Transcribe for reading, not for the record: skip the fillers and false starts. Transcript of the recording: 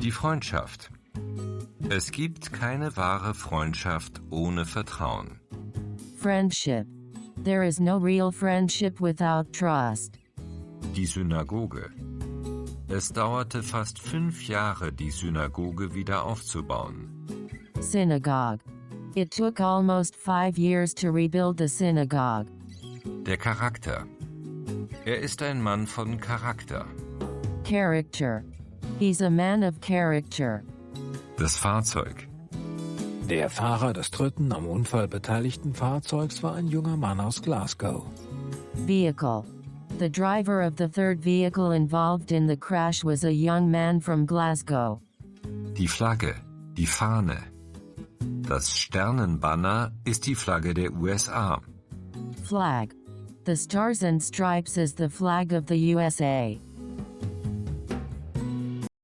Die Freundschaft. Es gibt keine wahre Freundschaft ohne Vertrauen. Friendship. There is no real friendship without trust. Die Synagoge. Es dauerte fast 5 Jahre, die Synagoge wieder aufzubauen. Synagogue. It took almost 5 years to rebuild the synagogue. Der Charakter. Er ist ein Mann von Charakter. Character. He's a man of character. Das Fahrzeug. Der Fahrer des dritten am Unfall beteiligten Fahrzeugs war ein junger Mann aus Glasgow. Vehicle. The driver of the third vehicle involved in the crash was a young man from Glasgow. Die Flagge, die Fahne. Das Sternenbanner ist die Flagge der USA. Flag. The Stars and Stripes is the flag of the USA.